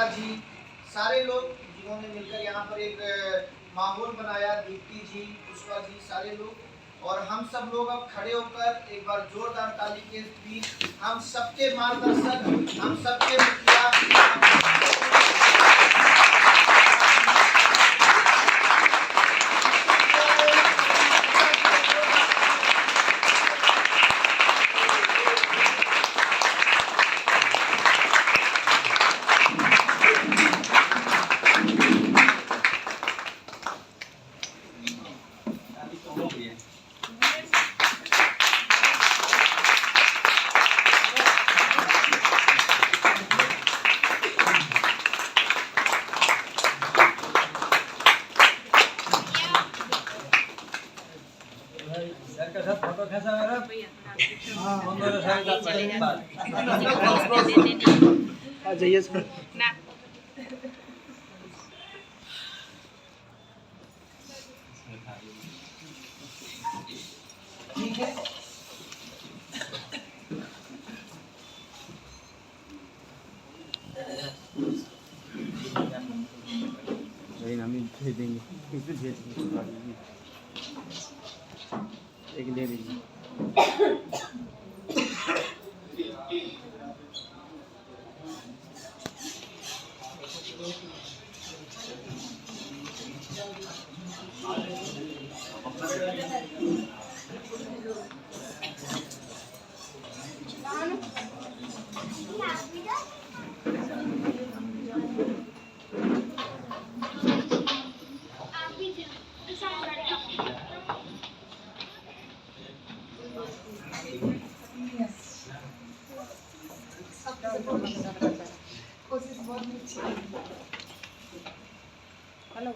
प्रिया जी, सारे लोग जिन्होंने मिलकर यहाँ पर एक माहौल बनाया, दीप्ति जी, पुष्पा जी, सारे लोग, और हम सब लोग अब खड़े होकर एक बार जोरदार ताली के बीच हम सबके मार्गदर्शक, हम सबके मुखिया, फोटो खींचा मेरा आ जाइए सर ना ठीक है। हम भेज देंगे एक दे दीजिए। हेलो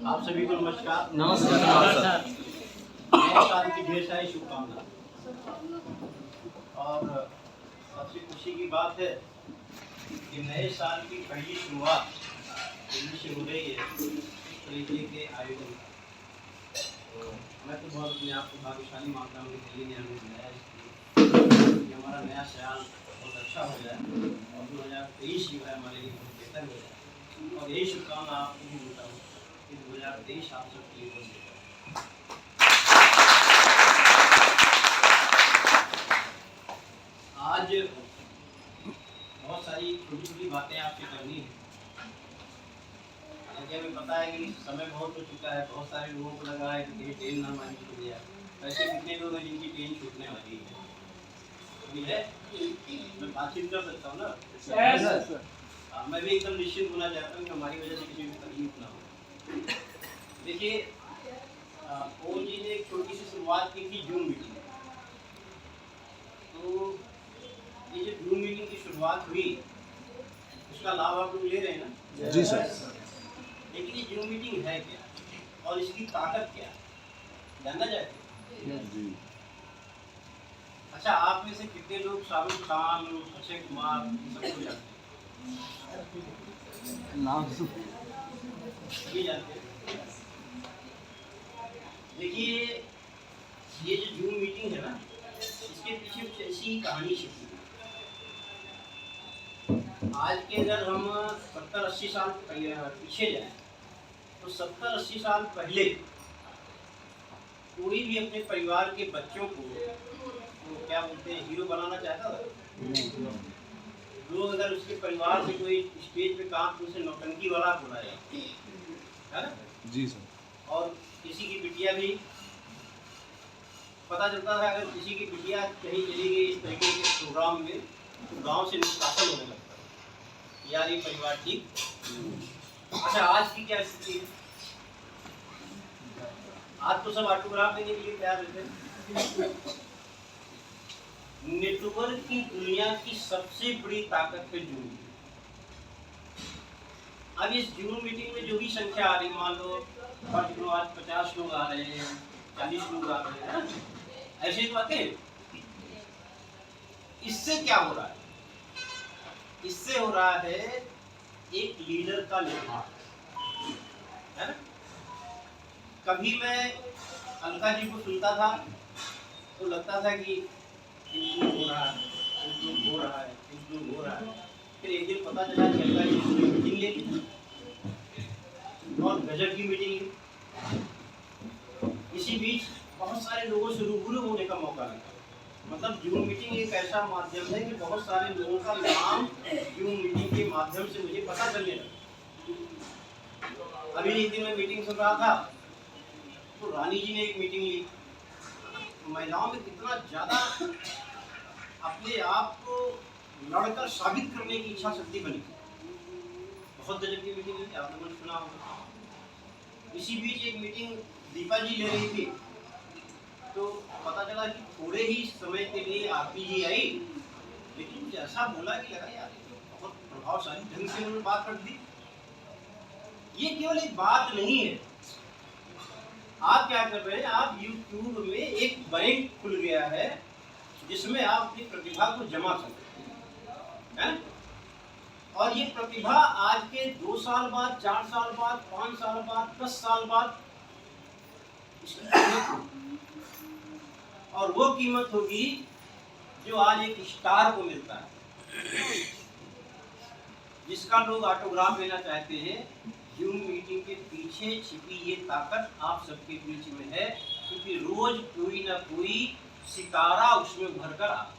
आप सभी को नमस्कार। नमस्कार। नए साल की ढेर सारी शुभकामनाएं। और सबसे खुशी की बात है कि नए साल की पहली शुरुआत दिल्ली से हो रही है इस तरीके के आयोजन। तो मैं तो बहुत अपने आप को भाग्यशाली मानता हूँ कि दिल्ली ने हमें बुलाया इसलिए हमारा नया साल बहुत अच्छा हो जाए और 2023 जो है हमारे लिए बहुत बेहतर हो जाए। और यही शुभकामना आपको भी देता हूँ कि 2023 आप सबके लिए बहुत बेहतर। आज बहुत सारी छोटी छोटी बातें आपसे करनी है। हालांकि हमें पता है कि समय बहुत हो चुका है, बहुत सारे लोगों को लगा है कि कहीं ट्रेन ना मान छूट जाए। वैसे कितने लोग हैं जिनकी ट्रेन छूटने वाली है? अभी है, मैं बातचीत कर सकता हूँ ना? मैं भी एकदम निश्चित होना चाहता हूँ कि हमारी वजह से किसी को तकलीफ ना हो। देखिए, ओम जी ने एक छोटी सी शुरुआत की थी जूम मीटिंग। तो ये जो जूम मीटिंग की शुरुआत हुई उसका लाभ आप लोग ले रहे हैं ना? जी सर। लेकिन ये जूम मीटिंग है क्या और इसकी ताकत क्या है, जानना चाहते हैं? जी। अच्छा, आप में से कितने लोग शाहरुख खान, अक्षय कुमार सबको जानते हैं? नाम सभी जानते हैं। देखिए, ये जो जूम मीटिंग है ना, इसके पीछे कुछ ऐसी कहानी छिपी है। आज के अगर हम 70-80 साल पीछे जाएं तो 70-80 साल पहले कोई भी अपने परिवार के बच्चों को तो क्या बोलते हैं हीरो बनाना चाहता था। लोग अगर उसके परिवार से कोई स्टेज पे काम तो उसे नौटंकी वाला बोला जाए, है ना? जी सर। और किसी की बिटिया भी पता चलता था, अगर किसी की बिटिया कहीं चली गई इस तरीके के प्रोग्राम में तो गांव से निष्कासन होने लगता था। यार ये परिवार ठीक। अच्छा आज की क्या स्थिति है? आज तो सब ऑटोग्राफ देने के लिए तैयार रहते हैं। नेटवर्क की दुनिया की सबसे बड़ी ताकत है जूम। अब इस जूम मीटिंग में जो भी संख्या आ रही, मान लो आज 50 लोग आ रहे हैं, 40 लोग आ रहे हैं, ऐसे ही बातें। इससे क्या हो रहा है? इससे हो रहा है एक लीडर का निर्माण, है ना? कभी मैं अलका जी को सुनता था तो लगता था कि इम्प्रूव हो रहा है, इम्प्रूव हो रहा है, इम्प्रूव हो रहा है। फिर एक दिन पता चला कि अलका जी ने मीटिंग ले ली और गजब की मीटिंग ली। इसी बीच बहुत सारे लोगों से रूबरू होने का मौका मिला। मतलब जूम मीटिंग एक ऐसा माध्यम है कि बहुत सारे लोगों का नाम जूम मीटिंग के माध्यम से मुझे पता चलने लगा। अभी एक दिन मैं मीटिंग सुन रहा था तो रानी जी ने एक मीटिंग ली। महिलाओं में कितना ज्यादा अपने आप को लड़कर साबित करने की इच्छा शक्ति बनी। बहुत गजब की मीटिंग ली, आपने मन सुना होगा। इसी बीच एक मीटिंग दीपा जी ले रही थी तो पता चला कि थोड़े ही समय के लिए आरती जी आई, लेकिन मुझे ऐसा बोला कि लगा यार बहुत प्रभावशाली ढंग से उन्होंने बात रख दी। ये केवल एक बात नहीं है। आप क्या कर रहे हैं? आप YouTube में एक बैंक खुल गया है जिसमें आप अपनी प्रतिभा को जमा कर सकते हैं, और ये प्रतिभा आज के 2 साल बाद, 4 साल बाद, 5 साल बाद, 10 साल बाद और वो कीमत होगी जो आज एक स्टार को मिलता है, जिसका लोग ऑटोग्राफ लेना चाहते हैं। जूम मीटिंग के पीछे छिपी ये ताकत आप सबके बीच में है, क्योंकि रोज कोई ना कोई सितारा उसमें भरकर आता है।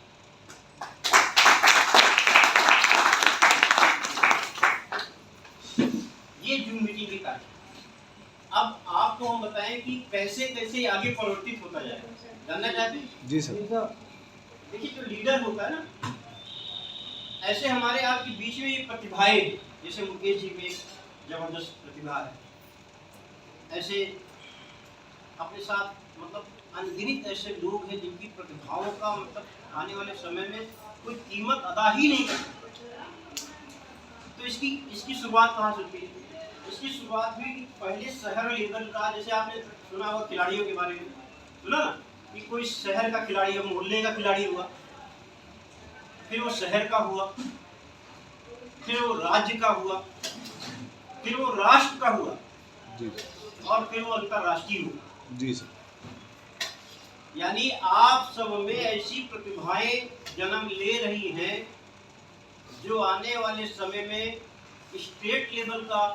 ये जूम मीटिंग की ताकत। अब आपको हम बताएं कि कैसे कैसे आगे परिवर्तित होता जाएगा, जानना चाहते हैं? जी सर। देखिए जो लीडर होता है ना, ऐसे हमारे आपके बीच में ये प्रतिभाएं, जैसे मुकेश जी में जबरदस्त प्रतिभा है, ऐसे अपने साथ मतलब अनगिनत ऐसे लोग हैं जिनकी प्रतिभाओं का मतलब आने वाले समय में कोई कीमत अदा ही नहीं करती। तो इसकी शुरुआत कहाँ से हुई? इसकी शुरुआत हुई कि पहले शहर लेवल का, जैसे आपने सुना होगा खिलाड़ियों के बारे में, सुना ना कि कोई शहर का खिलाड़ी या मोहल्ले का खिलाड़ी हुआ, फिर वो शहर का हुआ, फिर वो राज्य का हुआ, फिर वो राष्ट्र का हुआ जी, और फिर वो अंतरराष्ट्रीय हुआ। जी सर। यानी आप सब में ऐसी प्रतिभाएं जन्म ले रही हैं जो आने वाले समय में स्टेट लेवल का,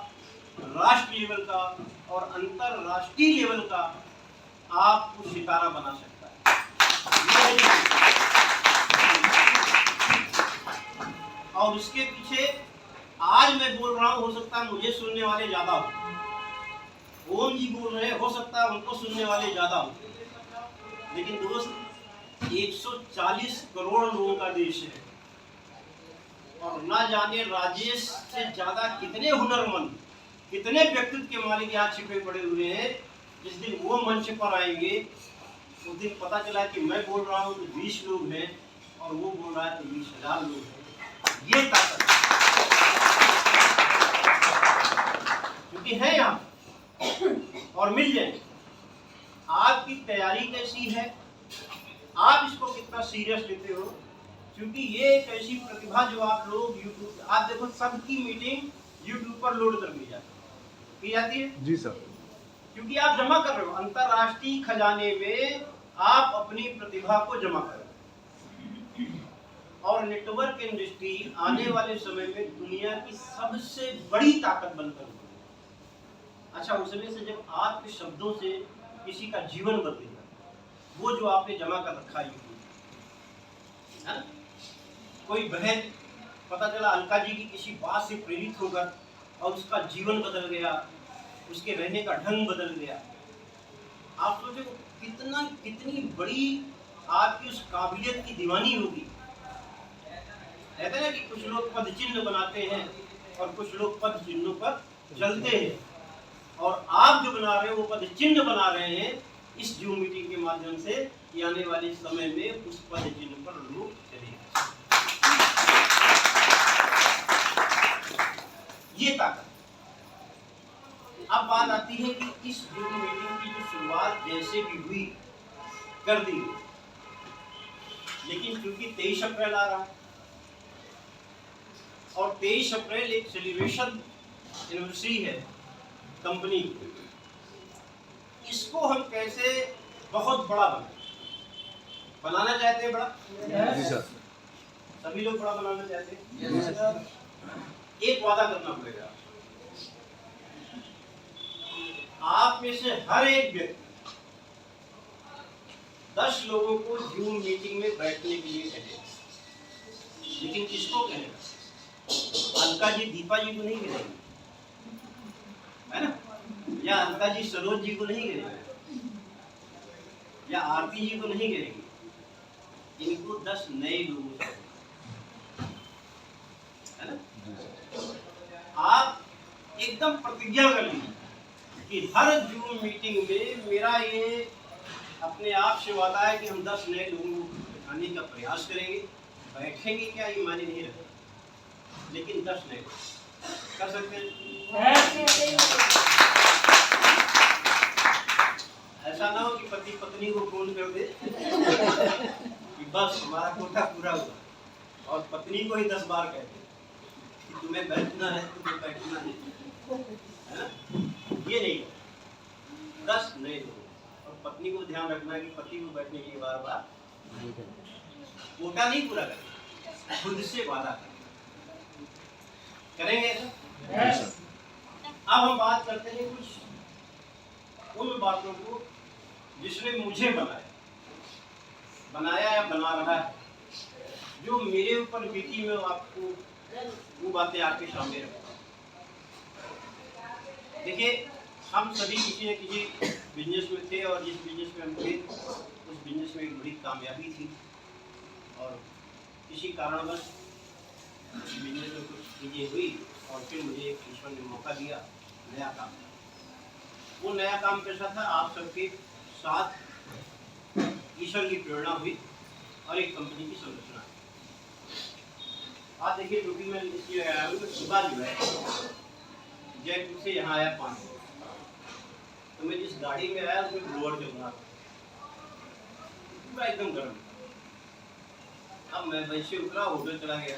राष्ट्र लेवल का और अंतरराष्ट्रीय लेवल का आपको सितारा बना सकता है। और उसके पीछे आज मैं बोल रहा हूँ, हो सकता है मुझे सुनने वाले ज्यादा हो, ओम जी बोल रहे हैं, हो सकता है उनको सुनने वाले ज्यादा हो, लेकिन दोस्त 140 करोड़ लोगों का देश है और ना जाने राजेश से ज्यादा कितने हुनरमंद, कितने व्यक्तित्व के मालिक यहाँ छिपे पड़े हुए हैं। जिस दिन वो मंच पर आएंगे उस दिन पता चला कि मैं बोल रहा हूँ तो 20 लोग हैं और वो बोल रहा है तो 20,000 लोग हैं। ये ताकत क्योंकि है यहाँ और मिल जाए। आपकी तैयारी कैसी है, आप इसको कितना सीरियस लेते हो, क्योंकि ये एक ऐसी प्रतिभा जो आप लोग यूट्यूब, आप देखो सबकी मीटिंग यूट्यूब पर लोड कर दी जाती है जी सर। क्योंकि आप जमा कर रहे हो अंतरराष्ट्रीय खजाने में, आप अपनी प्रतिभा को जमा कर रहे हो। और नेटवर्क इंडस्ट्री आने वाले समय में दुनिया की सबसे बड़ी ताकत बनकर उभरेगी। अच्छा, उसमें से जब आपके शब्दों से किसी का जीवन बदलेगा, वो जो आपने जमा कर रखा है ना, कोई बहन पता चला अलका जी की किसी बात से प्रेरित होकर और उसका जीवन बदल गया, उसके रहने का ढंग बदल गया। आप सोचो कितनी बड़ी आपकी उस काबिलियत की दीवानी होगी। कहते हैं ना कि कुछ लोग पद चिन्ह बनाते हैं और कुछ लोग पद चिन्हों पर चलते हैं, और आप जो बना रहे हो वो पद चिन्ह बना रहे हैं इस जूम मीटिंग के माध्यम से, कि आने वाले समय में उस पद चिन्ह पर लोग चलेंगे। ये ताकत। अब बात आती है कि इस जूम मीटिंग की जो शुरुआत जैसे भी हुई कर दी, लेकिन क्योंकि 23 अप्रैल आ रहा है और 23 अप्रैल एक सेलिब्रेशन एनिवर्सरी है कंपनी की, इसको हम कैसे बहुत बड़ा बनाना चाहते हैं। बड़ा जी सर। सभी लोग बड़ा बनाना चाहते हैं। एक वादा करना पड़ेगा, आप में से हर एक व्यक्ति 10 लोगों को जूम मीटिंग में बैठने के लिए कहेगा। लेकिन किसको कहेगा? अलका जी दीपा जी को नहीं कहेंगे, है ना, या अलका जी सरोज जी को नहीं कहेंगे, या आरती जी को नहीं कहेंगे। इनको 10 नए लोगों से, है ना। आप एकदम प्रतिज्ञा कर लीजिए कि हर जूम मीटिंग में मेरा ये अपने आप से वादा है कि हम 10 नए लोगों को बैठाने का प्रयास करेंगे। बैठेंगे क्या ये मायने नहीं रखता, लेकिन 10 नए कर सकते हैं। ऐसा ना हो कि पति पत्नी को फोन कर दे कि बस हमारा कोटा पूरा हुआ, और पत्नी को ही 10 बार कह दे कि तुम्हें बैठना है, तुम्हें बैठना है ना। ये नहीं, 10 नए लोग। और पत्नी को ध्यान रखना है कि पति को बैठने के लिए बार बार कोटा नहीं पूरा करें, खुद से वादा करेंगे ऐसा। अब हम बात करते हैं कुछ उन बातों को जिसने मुझे बनाया या बना रहा है, जो मेरे ऊपर बीती में आपको वो बातें आपके सामने रखता हूं। देखिए, हम सभी किसी न किसी बिजनेस में थे, और जिस बिजनेस में हम थे उस बिजनेस में एक बड़ी कामयाबी थी, और किसी कारणवश उस बिजनेस में कुछ चीज़ें हुई, और फिर मुझे ईश्वर ने मौका दिया नया काम। वो नया काम कैसा था? आप सबके साथ ईश्वर की प्रेरणा हुई और एक कंपनी की संरचना। आप देखिए, जो भी मैं इसलिए आया हूँ, सुबह जो है जयपुर से यहाँ आया 5 बजे, तो मैं जिस गाड़ी में आया उसमें ब्लोअर चल रहा था, पूरा एकदम गर्म। अब मैं वैसे उतरा, होटल चला गया।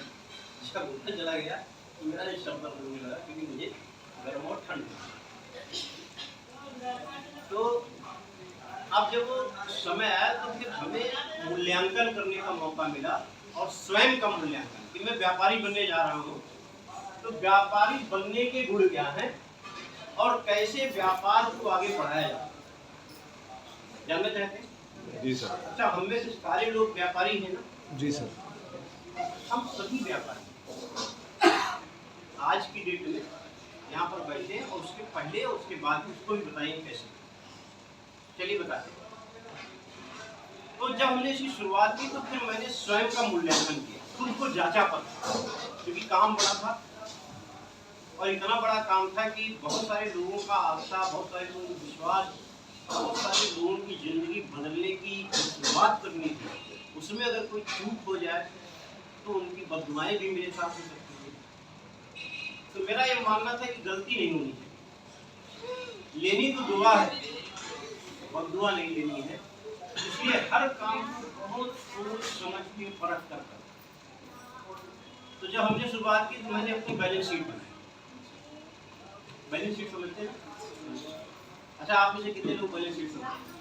जब होटल चला गया तो मेरा ये शब्द लगने लगा, क्योंकि मुझे गर्म और ठंड। तो अब जब वो समय आया तो फिर हमें मूल्यांकन करने का मौका मिला, और स्वयं का मूल्यांकन कि मैं व्यापारी बनने जा रहा हूँ, तो व्यापारी बनने के गुण क्या हैं और कैसे व्यापार को आगे बढ़ाया जाए, जानना चाहते हैं? जी सर। अच्छा, हम में से सारे लोग व्यापारी हैं ना? जी सर। हम सभी व्यापारी आज की डेट में यहाँ पर बैठे हैं, और उसके पहले और उसके बाद उसको भी बताइए कैसे। चलिए बताते हैं। तो जब हमने इसकी शुरुआत की तो फिर मैंने स्वयं का मूल्यांकन किया, खुद को जांचा पड़ा, क्योंकि काम बड़ा था, और इतना बड़ा काम था कि बहुत सारे लोगों का आस्था, बहुत सारे लोगों का विश्वास, बहुत सारे लोगों की जिंदगी बदलने की शुरुआत करनी थी। उसमें अगर कोई चूक हो जाए तो उनकी बददुआएं भी मेरे साथ हो सकती है। तो मेरा ये मानना था कि गलती नहीं होनी चाहिए, लेनी तो दुआ है, बददुआ नहीं लेनी है। इसलिए हर काम को बहुत सोच समझ के परख कर। तो जब हमने शुरुआत की तो मैंने अपनी बैलेंस शीट बनाई। बैलेंस शीट समझते हैं? अच्छा, आप में से कितने लोग बैलेंस शीट समझते हैं?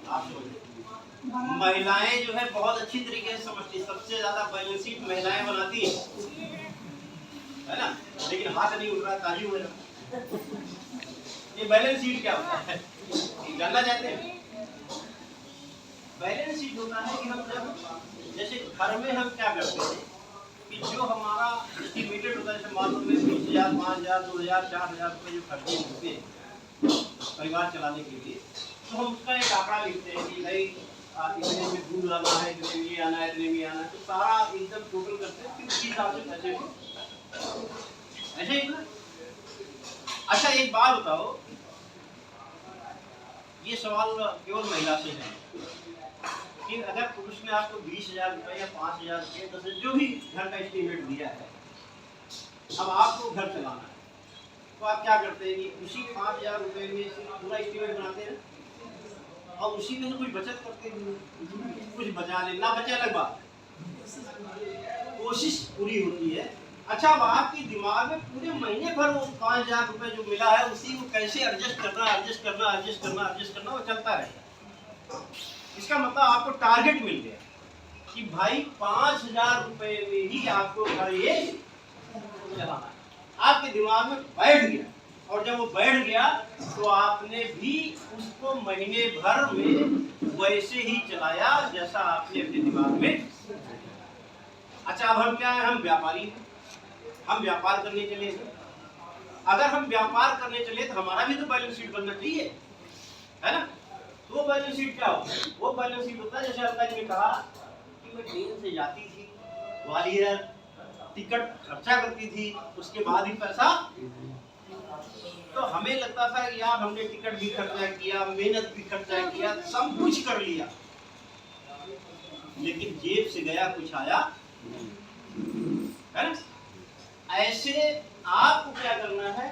आप समझते? महिलाएं जो है बहुत अच्छी तरीके से समझती है। सबसे ज्यादा बैलेंस शीट महिलाएं बनाती है ना? लेकिन हाथ नहीं उठ रहा, ताली हो रहा। ये बैलेंस शीट क्या होता है, जानना चाहते हैं? बैलेंस शीट होता है कि हम जब जैसे घर में हम क्या करते हैं कि जो हमारा एस्टिमेटेड होता है, जैसे मान लो 20,000, 5,000, 2,000, 4,000 रुपये जो खर्चे होते हैं परिवार चलाने के लिए, तो हम उसका एक आंकड़ा लिखते हैं कि भाई इतने में दूध लाना है, इतने में ये आना है, इतने में आना है, तो सारा एकदम टोटल करते हैं, फिर उसी हिसाब से पैसे को ऐसे ही ना। अच्छा एक बात बताओ, ये सवाल केवल महिला से है कि अगर पुरुष ने आपको 20,000 रुपये या 5,000 रुपये 10,000 जो भी घर का एस्टीमेट दिया है, अब आपको घर चलाना है, तो आप क्या करते हैं कि उसी 5,000 रुपये में से पूरा एस्टीमेट बनाते हैं और उसी में से कुछ बचत करते हैं, कुछ बचा ले, ना बचे अलग बात, कोशिश पूरी होती है। अच्छा अब आपके दिमाग में पूरे महीने भर वो 5,000 रुपये जो मिला है उसी को कैसे एडजस्ट करना वो चलता रहेगा। इसका मतलब आपको टारगेट मिल गया कि भाई 5,000 रुपये में ही आपको घर ये चलाना है, आपके दिमाग में बैठ गया। और जब वो बैठ गया तो आपने भी उसको महीने भर में वैसे ही चलाया जैसा आपने अपने दिमाग में। अच्छा अब हम क्या है, हम व्यापारी हैं, हम व्यापार करने चले। अगर हम व्यापार करने चले तो हमारा भी तो बैलेंस शीट बनना चाहिए, है ना। तो वो बैलेंस शीट क्या हो, वो बैलेंस शीट होता है जैसे अलका जी ने कहा कि मैं ट्रेन से जाती थी, ग्वालियर टिकट खर्चा करती थी, उसके बाद ही पैसा, तो हमें लगता था कि यार हमने टिकट भी खर्चा किया, मेहनत भी खर्चा किया, सब कुछ कर लिया, लेकिन जेब से गया कुछ आया, है ना। ऐसे आपको क्या करना है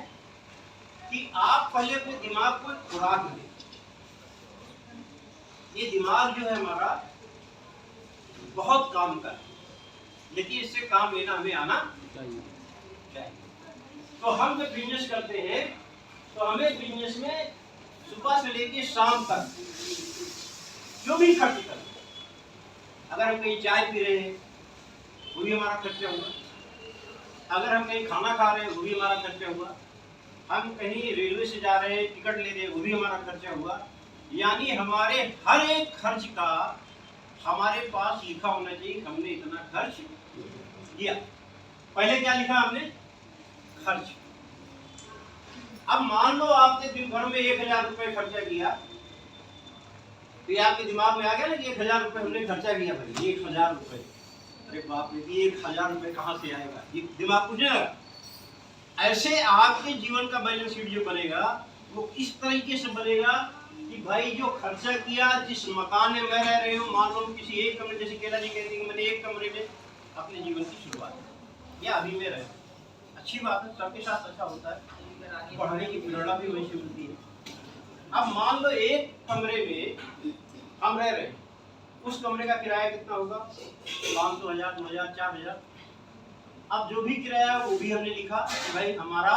कि आप पहले अपने दिमाग को खुराक दें। ये दिमाग जो है हमारा बहुत काम का है, लेकिन इससे काम लेना हमें आना चाहिए। तो हम जब बिजनेस करते हैं तो हमें बिजनेस में सुबह से लेकर शाम तक जो भी खर्च करना, अगर हम कहीं चाय पी रहे हैं वो भी हमारा खर्चा हुआ, अगर हम कहीं खाना खा रहे हैं वो भी हमारा खर्चा हुआ, हम कहीं रेलवे से जा रहे हैं टिकट ले रहे हैं वो भी हमारा खर्चा हुआ। यानी हमारे हर एक खर्च का हमारे पास लिखा होना चाहिए, हमने इतना खर्च किया। पहले क्या लिखा हमने, खर्च। अब मान लो आपने दिन भर में 1,000 रुपये खर्चा किया, तो ये आपके दिमाग में आ गया ना कि 1,000 रुपये हमने खर्चा किया। भाई 1,000 रुपये, अरे बाप रे, 1,000 रुपये कहाँ से आएगा, ये दिमाग पूछने लगा। ऐसे आपके जीवन का बैलेंस शीट जो बनेगा वो इस तरीके से बनेगा कि भाई जो खर्चा किया, जिस मकान में मैं रह रही हूँ, मान लो किसी एक कमरे, जैसे केला जी कहती है कि मैंने एक कमरे में अपने जीवन की शुरुआत की, या अभी में रहे, अच्छी बात है, सबके साथ अच्छा होता है, पढ़ने की प्रेरणा भी वैसे मिलती है। अब मान लो एक कमरे में हम रह रहे हैं, उस कमरे का किराया कितना होगा, 500, 1,000, 2,000, 4,000। अब जो भी किराया वो भी हमने लिखा कि भाई हमारा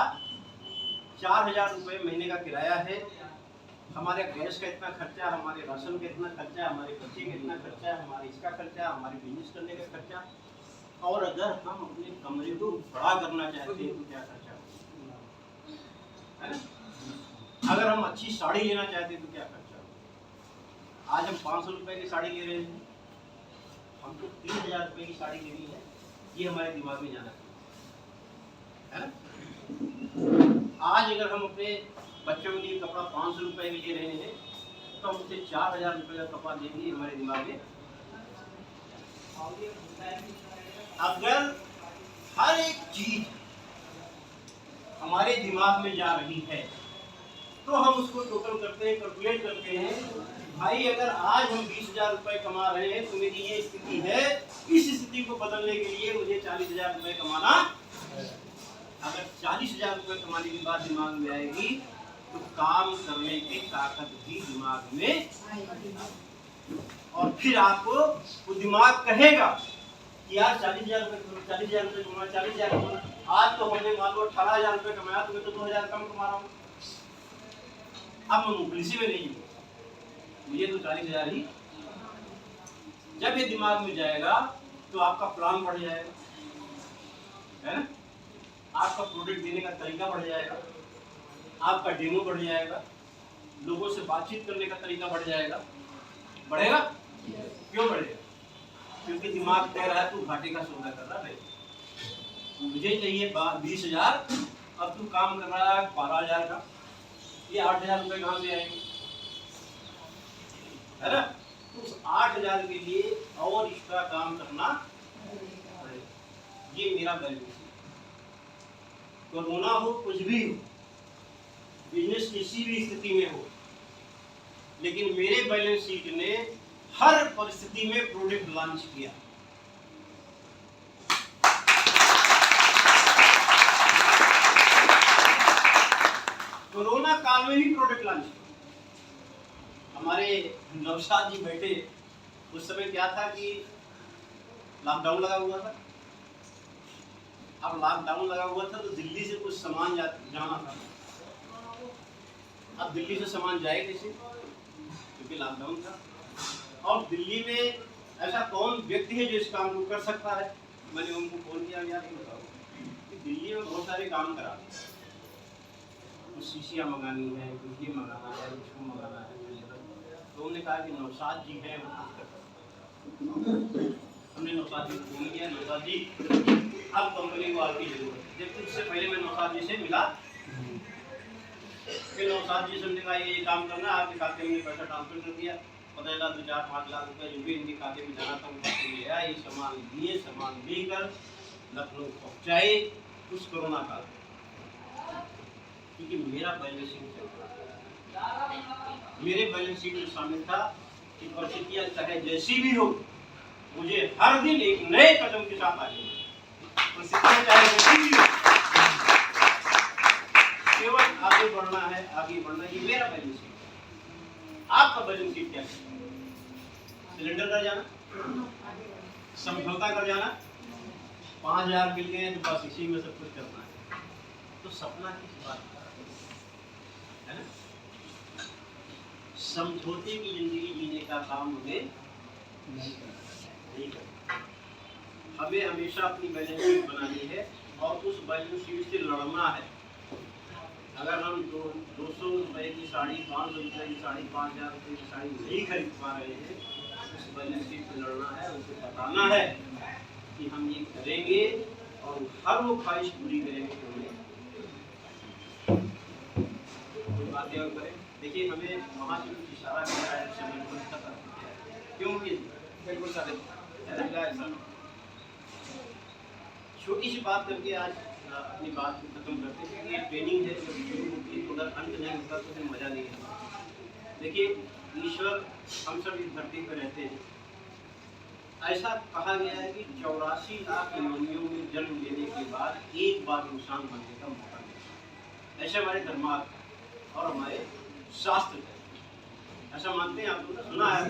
4,000 रुपये महीने का किराया है, हमारे गैस का इतना खर्चा, हमारे राशन का इतना खर्चा, हमारे बच्चे का इतना खर्चा, हमारे इसका खर्चा, हमारे बिजनेस करने का खर्चा। और अगर हम अपने कमरे को बड़ा करना चाहते हैं तो क्या खर्चा है ना। अगर हम अच्छी साड़ी लेना चाहते हैं तो क्या खर्चा हो। आज हम 500 रुपये की साड़ी ले रहे हैं, हमको 3,000 रुपये की साड़ी लेनी है, ये हमारे दिमाग में जाना है ना। आज अगर हम अपने बच्चों के लिए कपड़ा 500 रुपये में ले रहे हैं तो हम उसे 4,000 रुपये का कपड़ा देंगे, हमारे दिमाग में। अगर हर एक चीज हमारे दिमाग में जा रही है तो हम उसको टोटल करते हैं, कैलकुलेट करते हैं। भाई अगर आज हम 20,000 रुपये कमा रहे हैं तो मेरी ये स्थिति है, इस स्थिति को बदलने के लिए मुझे 40,000 रुपये कमाना। अगर 40,000 रुपये कमाने की बात दिमाग में आएगी तो काम करने की ताकत भी दिमाग में, और फिर आपको वो दिमाग कहेगा कि यार 40,000 रुपये कमाना, 40,000 कमाना। आज तो हमने मान लो 18,000 रुपये कमाया, तो मैं तो 2,000 कम कमा रहा हूँ। अब मैं मुफलिसी में नहीं हूँ, मुझे तो 40,000 ही। जब ये दिमाग में जाएगा तो आपका प्लान बढ़ जाएगा, है ना। आपका प्रोडक्ट देने का तरीका बढ़ जाएगा, आपका डेमो बढ़ जाएगा, लोगों से बातचीत करने का तरीका बढ़ जाएगा। बढ़ेगा? क्यों बढ़ेगा? क्योंकि दिमाग कह रहा है तू घाटे का सौदा कर रहा है, मुझे चाहिए 20,000, अब तू काम कर रहा है 12,000 का, ये 8,000 रुपये कहाँ से आएंगे, है ना। तो उस 8,000 के लिए और एक्स्ट्रा काम करना पड़ेगा। ये मेरा बैलेंस है। कोरोना हो, कुछ भी हो, बिजनेस किसी भी स्थिति में हो, लेकिन मेरे बैलेंस शीट ने हर परिस्थिति में प्रोडक्ट लॉन्च किया। कोरोना काल में भी प्रोडक्ट लॉन्च किया। हमारे नौशाद जी बैठे, उस समय क्या था कि लॉकडाउन लगा हुआ था। अब लॉकडाउन लगा हुआ था तो दिल्ली से कुछ सामान जाना था। अब दिल्ली से सामान जाए कैसे, क्योंकि लॉकडाउन था। और दिल्ली में ऐसा कौन व्यक्ति है जो इस काम को कर सकता है। मैंने उनको फोन किया, यार ये बताओ कि दिल्ली में बहुत सारे काम करा, कुछ शीशियाँ मंगानी है, कुछ ये मंगाना है, कुछ वो मंगाना है। तो उन्होंने कहा कि नौशाद जी हैं, हमने नौशाद जी को फोन किया, नौशाद जी अब कंपनी को आपकी जरूरत है। जबकि इससे पहले मैं नौशाद जी से मिला, फिर नौशाद जी से हमने कहा ये काम करना है, आपके खाते में पैसा ट्रांसफर कर दिया। 15 लाख 4-5 लाख रुपये जो भी इनके खाते में जाना था वो खाते में आया। ये सामान लिए, सामान लेकर लखनऊ पहुँचाए उस कोरोना काल में। क्योंकि मेरा बैलेंस शीट मेरे बैलेंस शीट में शामिल था कि परिस्थितियाँ चाहे जैसी भी हो, मुझे हर दिन एक नए कदम के साथ आगे परिस्थितियाँ चाहे जैसी भी हो, केवल आगे बढ़ना है, आगे बढ़ना। ये मेरा बैलेंस शीट। आपका बैलेंस शीट क्या है? सिलेंडर कर जाना, समझौता कर जाना, 5,000 मिल गए तो बस इसी में सब कुछ करना है। तो सपना किस बात का है ना? समझौते की जिंदगी जीने का काम हमें नहीं करना। हमें हमेशा अपनी बैलेंस शीट बनानी है और उस बैलेंस शीट से लड़ना है। अगर हम 200 रुपए की साड़ी, 500 रुपए की साड़ी, 5,000 रुपए की साड़ी नहीं खरीद पा रहे हैं, उस बैलेंस शीट से लड़ना है, उसे बताना है कि हम ये करेंगे और हर वो ख्वाहिश पूरी करेंगे जो हमें कोई बातें और करें। देखिए हमें वहाँ से कुछ इशारा किया है, उससे बिल्कुल क्यों बिल्कुल ऐसा छोटी सी बात करके आज अपनी बात को खत्म करते हैं। ये ट्रेनिंग है, जब शुरू होती है तो अगर अंत नहीं होता तो फिर मजा नहीं आता। देखिए ईश्वर हम सब इस धरती पर रहते हैं। ऐसा कहा गया है कि 84 लाख योनियों में जन्म लेने के बाद एक बार इंसान बनने का मौका मिलता है। ऐसे हमारे धर्मार्थ और हमारे शास्त्र ऐसा मानते हैं। आप लोगों ने सुना है।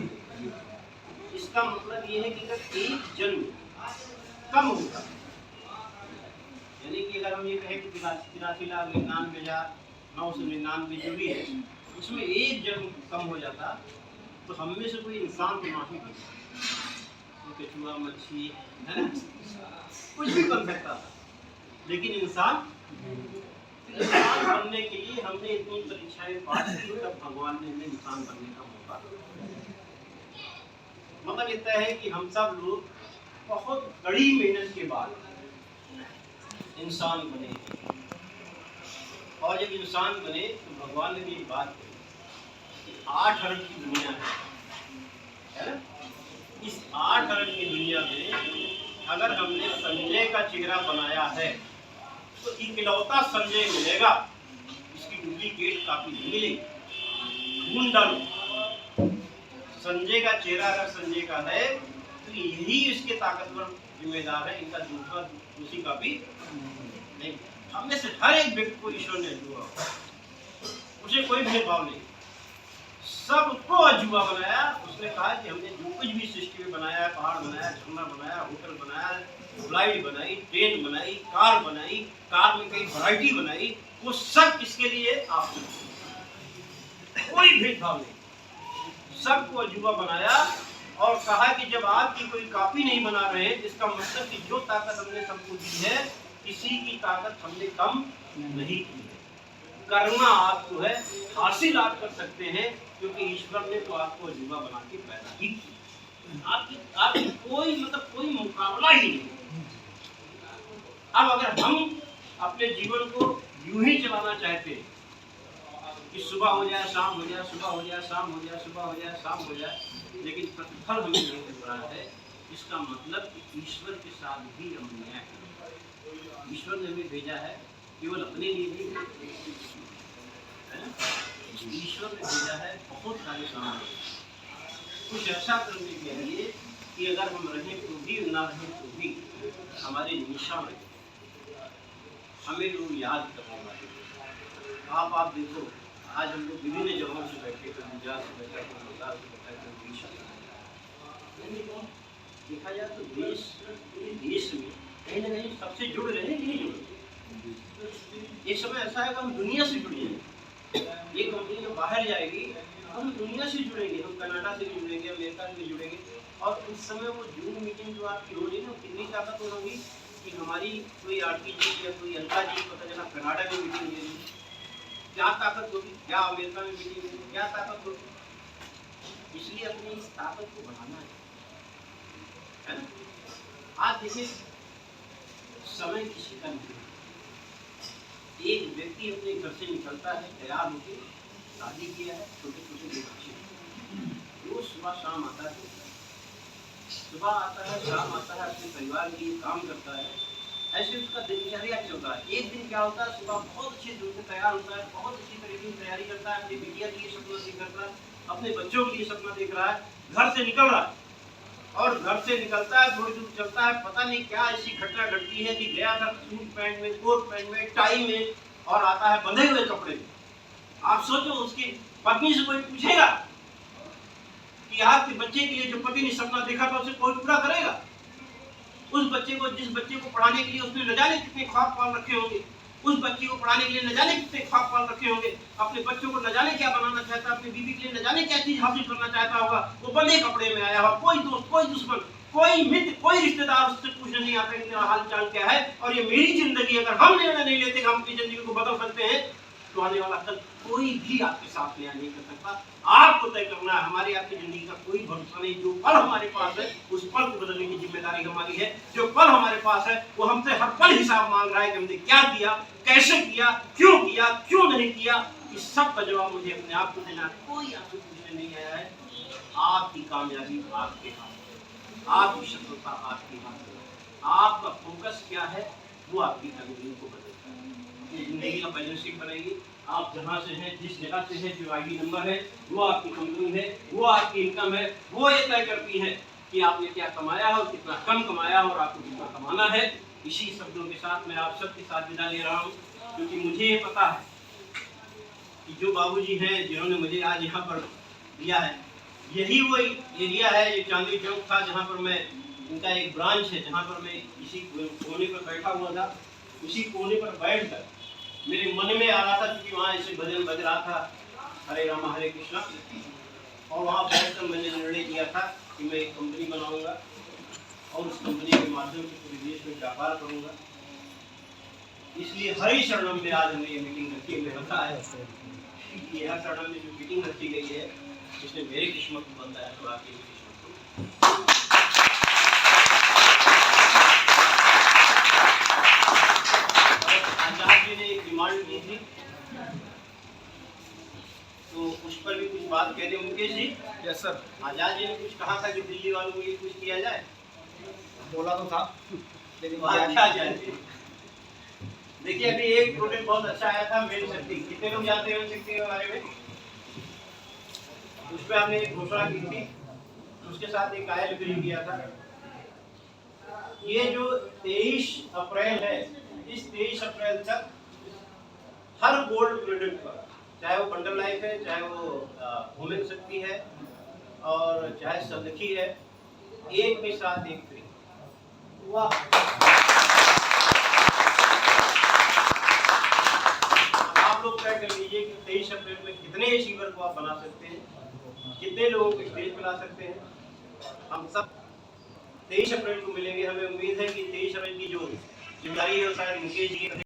इसका मतलब ये है कि अगर एक जन्म कम होगा, यानी कि अगर हम ये कहें कि 83,99,999 जो भी है, उसमें एक जन्म कम हो जाता तो हम में से कोई इंसान तो माफी बनता, केचुआ मच्छी है ना, कुछ भी बन सकता था। लेकिन इंसान बनने के लिए हमने इतनी परीक्षाएं पास की, तब भगवान ने हमें इंसान बनने का मौका। मतलब इतना है कि हम सब लोग बहुत कड़ी मेहनत के बाद इंसान बने। और जब इंसान बने तो भगवान ने भी बात की कि 8 अरब की दुनिया है ना। इस 8 अरब की दुनिया में अगर हमने संजय का चेहरा बनाया है तो इकलौता संजय मिलेगा, इसकी डुप्लीकेट काफी नहीं मिलेगी। ढूंढ डालो संजय का चेहरा अगर संजय का है तो यही इसके ताकतवर जिम्मेदार है, इनका दूसरी काफी नहीं। हम में से हर एक व्यक्ति को ईश्वर ने जुआ, उसे कोई भेदभाव नहीं, सबको अजूबा बनाया। उसने कहा कि हमने जो कुछ भी सृष्टि में बनाया, पहाड़ बनाया, झरना बनाया, होटल बनाया, फ्लाइट बनाई, ट्रेन बनाई, कार बनाई, कार में कई वैरायटी बनाई, वो सब किसके लिए? आपने। कोई भेदभाव नहीं, सबको अजूबा बनाया। और कहा कि जब आपकी कोई कॉपी नहीं बना रहे हैं, इसका मतलब कि जो ताकत हमने सबको दी है, किसी की ताकत हमने कम नहीं की है। करना आपको है, हासिल आप कर सकते हैं, क्योंकि ईश्वर ने तो आपको अजूबा बना के पैदा ही किया। आपकी कोई मुकाबला ही नहीं। अब अगर हम अपने जीवन को यूं ही चलाना चाहते हैं कि सुबह हो जाए, शाम हो जाए, सुबह हो जाए, शाम हो जाए, सुबह हो जाए, शाम हो जाए, लेकिन प्रतिफल हमें नहीं मिल रहा है। इसका मतलब कि ईश्वर के साथ भी हम न्याय करें। ईश्वर ने हमें भेजा है केवल अपने लिए भी, है ना? ईश्वर ने भेजा है बहुत सारे काम, कुछ ऐसा करने के लिए कि अगर हम रहें तो भी, ना रहें तो भी हमारे निशान में हमें लोग याद करने वाले। आप देखो, आज हम लोग विभिन्न जगहों से बैठे, कोई गुजरात से बैठा, कोई गुजरात से बैठा, कोई उड़ीसा से बैठा। देखा जाए तो देश में कहीं ना कहीं सबसे जुड़ रहे हैं कि नहीं जुड़। एक समय ऐसा है कि हम दुनिया से जुड़ जाएंगे। ये कंपनी जो बाहर जाएगी, हम दुनिया से जुड़ेंगे, हम कनाडा से भी जुड़ेंगे, अमेरिका से भी जुड़ेंगे। और उस समय वो जूम मीटिंग जो आपकी हो रही है ना, कितनी ताकतवर होगी कि हमारी कोई आरती जी या कोई अलका जी पता चला कनाडा में मीटिंग ले रही, क्या ताकत होगी, क्या अमेरिका में मीटिंग ले रही, क्या ताकत होगी। इसलिए अपनी इस ताकत को बढ़ाना है ना। आज देखिए, समय किसी का नहीं। एक व्यक्ति अपने घर से निकलता है तैयार होकर, शादी किया है, छोटे छोटे बच्चे, वो सुबह शाम आता है, सुबह आता है शाम आता है, अपने परिवार के लिए काम करता है। ऐसे उसका दिनचर्या चलता है। एक दिन क्या होता है, सुबह बहुत अच्छे दिन से तैयार होता है, बहुत अच्छी तरीके से तैयारी करता है, अपनी बिटिया के लिए सपना देख रहा है, अपने बच्चों के लिए सपना देख रहा है, घर से निकल रहा है। और घर से निकलता है, थोड़ी दूर चलता है, पता नहीं क्या ऐसी घटना घटती है कि गया था सूट पैंट में, कोट पैंट में, टाई में, और आता है बंधे हुए कपड़े में। आप सोचो, उसकी पत्नी से कोई पूछेगा कि आपके बच्चे के लिए जो पति ने सपना देखा था उसे कोई पूरा करेगा? उस बच्चे को, जिस बच्चे को पढ़ाने के लिए उसने न जाने कितने ख्वाब पाल रखे होंगे, उस बच्चे को पढ़ाने के लिए न जाने कितने ख्वाब पाल रखे होंगे, अपने बच्चों को न जाने क्या बनाना चाहता, अपनी बीवी के लिए न जाने क्या चीज हासिल करना चाहता होगा, वो बंधे कपड़े में आया हो। कोई दोस्त, कोई दुश्मन, कोई मित्र, कोई रिश्तेदार उससे पूछने नहीं आता कि मेरा हाल चाल क्या है। और ये मेरी जिंदगी, अगर हम निर्णय नहीं लेते कि हम अपनी जिंदगी को बदल सकते हैं, तो आने वाला कल कोई भी आपके साथ न्याय नहीं कर सकता। आपको तय करना है। हमारी आपकी जिंदगी का कोई भरोसा नहीं। जो पल हमारे पास है, उस पल को बदलने की जिम्मेदारी हमारी है। जो पल हमारे पास है, वो हमसे हर पल हिसाब मांग रहा है कि हमने क्या किया, कैसे किया, क्यों नहीं किया। इस सब का जवाब मुझे अपने आप को देना है। कोई आपसे पूछने नहीं आया है। आपकी कामयाबी आपके हाथ में, आपकी सफलता आपके हाथ में। आपका फोकस क्या है, वो आपकी जिंदगी को बदलता है। अपनी जिंदगी का बैलेंस शीट बनाइए। आप जहाँ से हैं, जिस जगह से हैं, जो आईडी नंबर है, वो आपकी कंपनी है, वो आपकी इनकम है, वो ये तय करती है कि आपने क्या कमाया है और कितना कम कमाया है और आपको कितना कमाना है। इसी शब्दों के साथ मैं आप सबके साथ विदा ले रहा हूँ, क्योंकि मुझे ये पता है कि जो बाबूजी हैं, जिन्होंने मुझे आज यहाँ पर दिया है, यही वो एरिया है, ये चांदनी चौक था जहाँ पर मैं, इनका एक ब्रांच है जहाँ पर मैं इसी कोने पर बैठा हुआ था। उसी कोने पर बैठ कर मेरे मन में आ रहा था, क्योंकि वहाँ ऐसे भजन बज रहा था, हरे राम हरे कृष्णा, और वहाँ बैठकर मैंने निर्णय किया था कि मैं एक कंपनी बनाऊंगा और उस कंपनी के माध्यम से पूरे देश में व्यापार करूंगा। इसलिए हरि शरणम में आज हमने ये मीटिंग रखी। हमें पता है कि हर शरणम में जो मीटिंग रखी गई है, इसने मेरी किस्मत को बदला है, तो आपकी किस्मत को। आचार्य जी ने एक डिमांड की थी, तो उस पर भी कुछ बात कह दे मुकेश जी। Yes sir. आजाद जी ने कुछ कहा था कि दिल्ली वालों को ये कुछ किया जाए, बोला तो था, लेकिन क्या जाए। देखिए, अभी एक प्रोडक्ट बहुत अच्छा आया था, मेरी शक्ति। कितने लोग जानते हैं शक्ति के बारे में? उस पर आपने एक घोषणा की थी, उसके साथ एक आयल फ्री किया था। ये जो 23 अप्रैल है, इस 23 अप्रैल तक हर गोल्ड प्रोडक्ट पर, चाहे वो बंडल लाइफ है, चाहे वो वुमेन शक्ति है, और चाहे सदखी है, एक के साथ एक फ्री। वाह! आप लोग तय कर लीजिए कि 23 अप्रैल में कितने अचीवर को आप बना सकते हैं, कितने लोगों को स्टेज पर ला सकते हैं। हम सब 23 अप्रैल को मिलेंगे। हमें उम्मीद है कि 23 अप्रैल की जो जिम्मेदारी है, शायद मुकेश जी